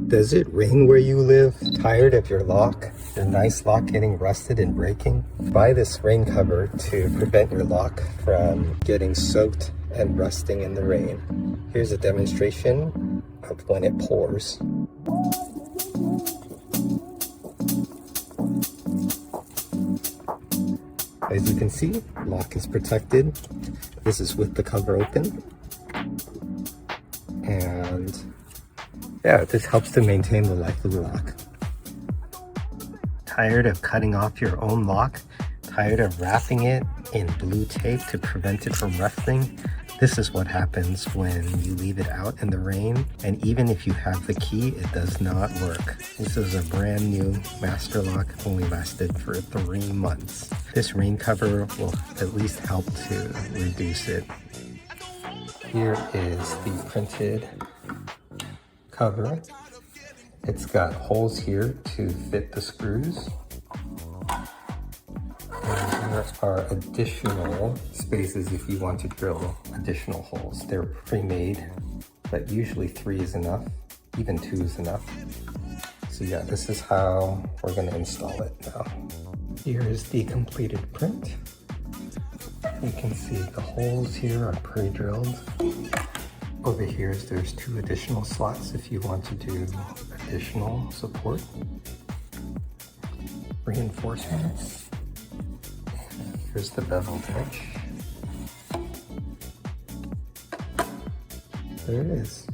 Does it rain where you live? Tired of your nice lock getting rusted and breaking? Buy this rain cover to prevent your lock from getting soaked and rusting in the rain. Here's a demonstration of when it pours. As you can see, lock is protected. This is with the cover open. And yeah, this helps to maintain the life of the lock. Tired of cutting off your own lock? Tired of wrapping it in blue tape to prevent it from rusting? This is what happens when you leave it out in the rain, and even if you have the key, it does not work. This is a brand new master lock, only lasted for 3 months. This rain cover will at least help to reduce it. Here is the printed cover. It's got holes here to fit the screws. And there are additional spaces if you want to drill additional holes. They're pre-made, but usually 3 is enough. Even 2 is enough. So yeah, this is how we're going to install it now. Here is the completed print. You can see the holes here are pre-drilled. Over here, there's 2 additional slots if you want to do additional support. Reinforcements. Here's the beveled edge. There it is.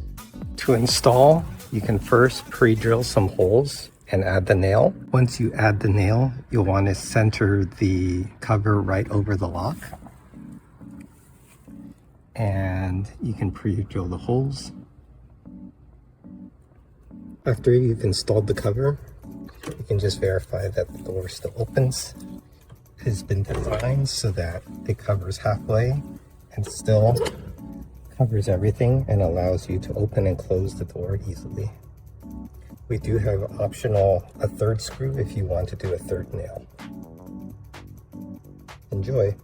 To install, you can first pre-drill some holes and add the nail. Once you add the nail, you'll want to center the cover right over the lock. And you can pre-drill the holes. After you've installed the cover, you can just verify that the door still opens. It has been designed so that it covers halfway and still covers everything and allows you to open and close the door easily. We do have optional a 3rd screw if you want to do a 3rd nail. Enjoy!